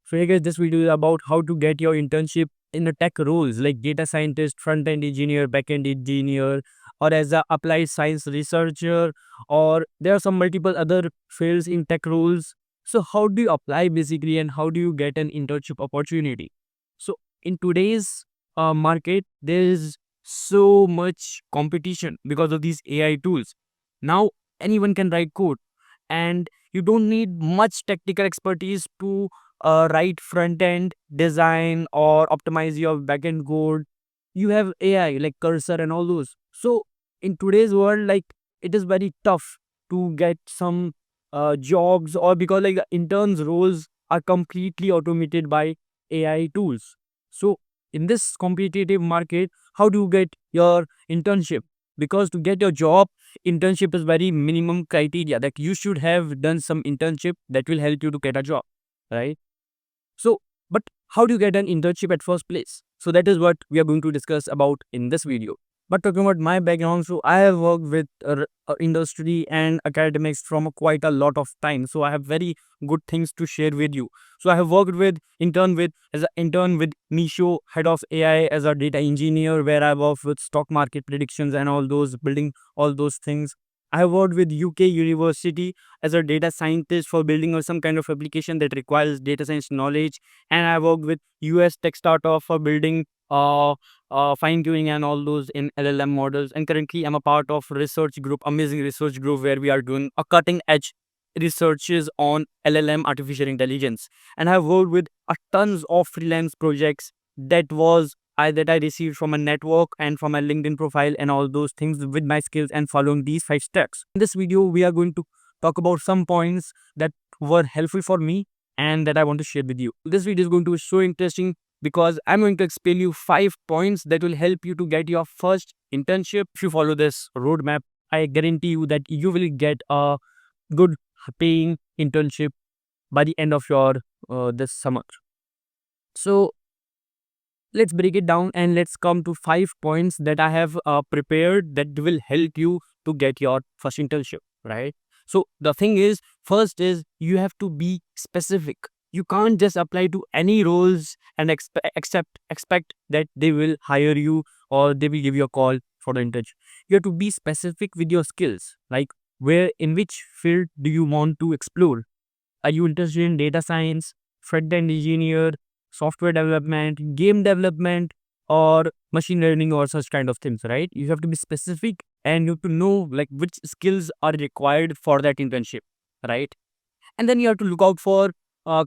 So hey guys, this video is about how to get your internship in the tech roles like data scientist, front-end engineer, back-end engineer, or as a applied science researcher, or there are some multiple other fields in tech roles. So how do you apply basically and how do you get an internship opportunity? So in today's market, there is so much competition because of these AI tools. Now anyone can write code and you don't need much technical expertise to write front end design or optimize your backend code. You have AI like Cursor and all those. So in today's world, like it is very tough to get some jobs, or because like the interns roles are completely automated by AI tools. So in this competitive market, how do you get your internship? Because to get your job, internship is very minimum criteria that you should have done some internship that will help you to get a job, right? So, but how do you get an internship at first place? So that is what we are going to discuss about in this video. But talking about my background, so I have worked with industry and academics from quite a lot of time. So I have very good things to share with you. So I have worked with as an intern with Misho, head of AI as a data engineer, where I worked with stock market predictions and all those, building all those things. I have worked with UK University as a data scientist for building some kind of application that requires data science knowledge, and I worked with US tech startup for building fine tuning and all those in LLM models. And currently, I'm a part of research group, amazing research group, where we are doing a cutting edge researches on LLM artificial intelligence. And I've worked with a tons of freelance projects that I received from a network and from a LinkedIn profile and all those things with my skills and following these 5 steps. In this video, we are going to talk about some points that were helpful for me and that I want to share with you. This video is going to be so interesting because I'm going to explain you 5 points that will help you to get your first internship. If you follow this roadmap, I guarantee you that you will get a good paying internship by the end of your this summer. So let's break it down and let's come to 5 points that I have prepared that will help you to get your first internship, right? So the thing is, first is you have to be specific. You can't just apply to any roles and expect that they will hire you or they will give you a call for the internship. You have to be specific with your skills, like where in which field do you want to explore? Are you interested in data science, front-end engineer, software development, game development, or machine learning or such kind of things, right? You have to be specific and you have to know like which skills are required for that internship, right? And then you have to look out for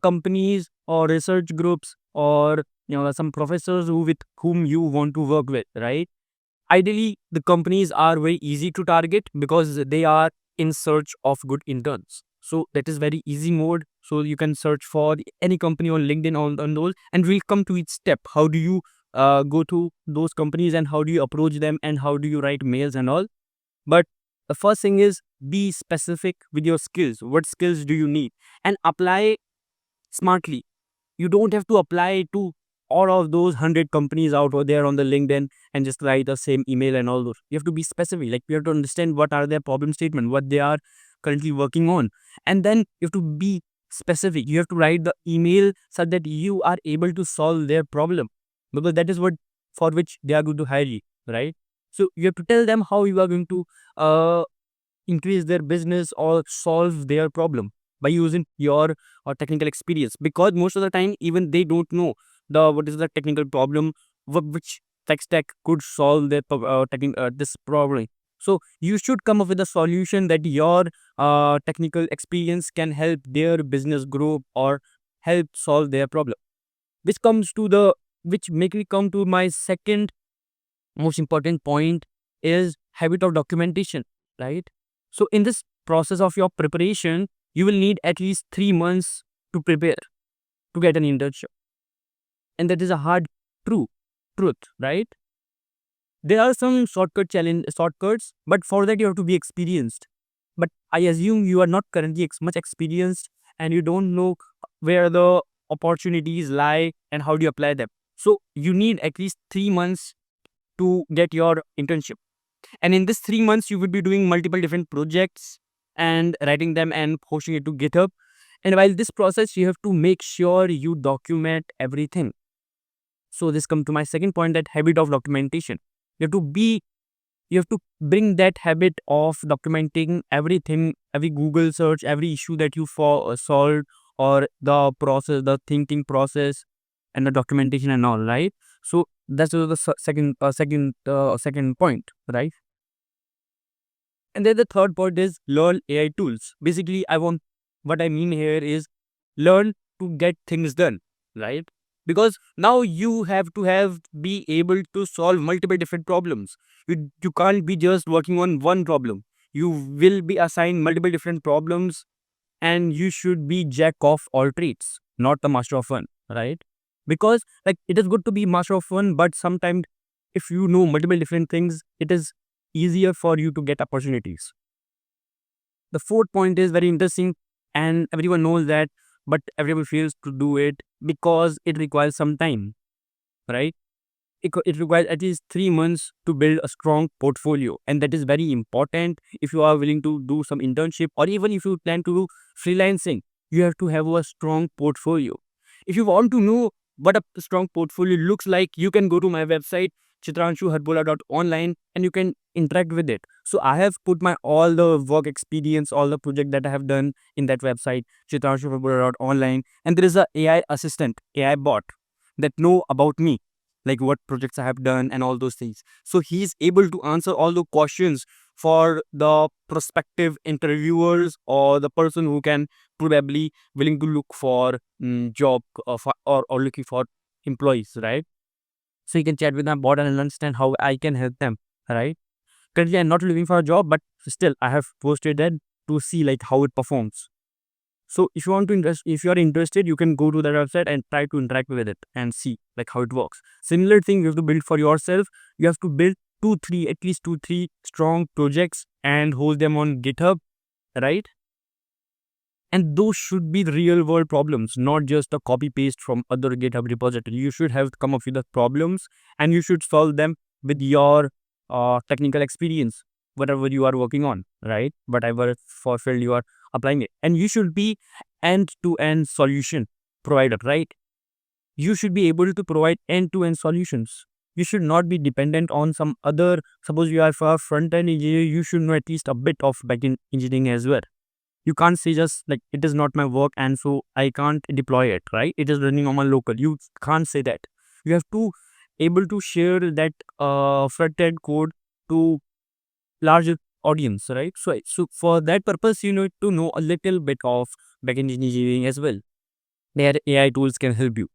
companies or research groups or some professors with whom you want to work with, right? Ideally, the companies are very easy to target because they are in search of good interns. So that is very easy mode. So you can search for any company on LinkedIn on those, and we'll come to each step. How do you go to those companies and how do you approach them and how do you write mails and all? But the first thing is be specific with your skills. What skills do you need? And apply smartly. You don't have to apply to all of those 100 companies out there on the LinkedIn and just write the same email and all those. You have to be specific. Like you have to understand what are their problem statement, what they are currently working on. And then you have to be specific. You have to write the email so that you are able to solve their problem, because that is what for which they are going to hire you, right? So you have to tell them how you are going to increase their business or solve their problem by using your technical experience, because most of the time even they don't know the what is the technical problem, which tech stack could solve their this problem. So you should come up with a solution that your technical experience can help their business grow or help solve their problem, which make me come to my second most important point is habit of documentation, right? So in this process of your preparation, you will need at least 3 months to prepare to get an internship. And that is a hard truth, right? There are some shortcuts, but for that you have to be experienced. But I assume you are not currently much experienced and you don't know where the opportunities lie and how do you apply them. So you need at least 3 months to get your internship. And in this 3 months, you will be doing multiple different projects and writing them and posting it to GitHub. And while this process, you have to make sure you document everything. So this comes to my second point, that habit of documentation. You have to be, you have to bring that habit of documenting everything, every Google search, every issue that you solved, or the process, the thinking process, and the documentation and all, right? So that's the second point, right? And then the third point is learn AI tools. Basically, what I mean here is learn to get things done, right? Because now you have to be able to solve multiple different problems. You can't be just working on one problem. You will be assigned multiple different problems, and you should be jack of all trades, not the master of one, right? Because like it is good to be master of one, but sometimes if you know multiple different things, it is easier for you to get opportunities. The fourth point is very interesting, and everyone knows that, but everyone fails to do it because it requires some time, right? It requires at least 3 months to build a strong portfolio, and that is very important. If you are willing to do some internship, or even if you plan to do freelancing, you have to have a strong portfolio. If you want to know what a strong portfolio looks like, you can go to my website chitranshuharbola.online, and you can interact with it. So I have put my all the work experience, all the project that I have done in that website chitranshuharbola.online, and there is a AI assistant, AI bot that know about me, like what projects I have done and all those things. So he's able to answer all the questions for the prospective interviewers, or the person who can probably willing to look for job, or looking for employees, right? So you can chat with my bot and understand how I can help them, right? Currently, I'm not looking for a job, but still I have posted that to see like how it performs. So if you are interested, you can go to the website and try to interact with it and see like how it works. Similar thing you have to build for yourself. You have to build at least 2, 3 strong projects and hold them on GitHub, right? And those should be the real world problems, not just a copy paste from other GitHub repository. You should have come up with the problems, and you should solve them with your technical experience, whatever you are working on, right? Whatever for field you are applying it. And you should be end-to-end solution provider, right? You should be able to provide end-to-end solutions. You should not be dependent on some other. Suppose you are for front-end engineer, you should know at least a bit of back-end engineering as well. You can't say just like it is not my work and so I can't deploy it, right? It is running on my local. You can't say that. You have to able to share that front end code to larger audience, right? So for that purpose, you need to know a little bit of backend engineering as well. Their AI tools can help you,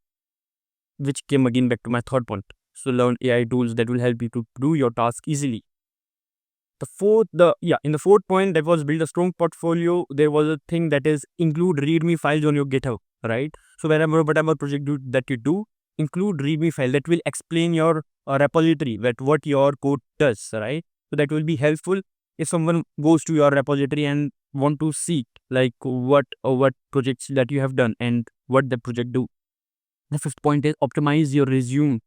which came again back to my third point. So learn AI tools that will help you to do your task easily. In the fourth point, that was build a strong portfolio. There was a thing that is include README files on your GitHub, right? So whatever project that you do, include README file that will explain your repository, that what your code does, right? So that will be helpful if someone goes to your repository and want to see like what projects that you have done and what the project do. The fifth point is optimize your resume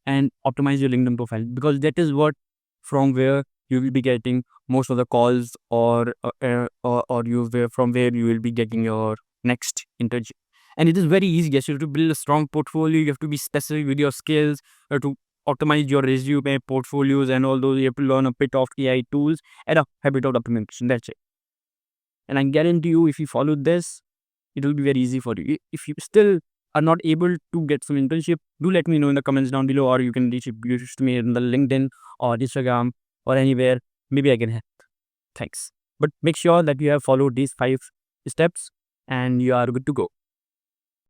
and optimize your LinkedIn profile, because that is what from where you will be getting most of the calls, or from where you will be getting your next internship. And it is very easy. Yes, you have to build a strong portfolio. You have to be specific with your skills. You have to optimize your resume, portfolios, and all those. You have to learn a bit of AI tools and a habit of documentation. That's it. And I guarantee you, if you follow this, it will be very easy for you. If you still are not able to get some internship, do let me know in the comments down below, or you can reach to me in the LinkedIn or Instagram or anywhere. Maybe I can help. Thanks. But make sure that you have followed these 5 steps and you are good to go.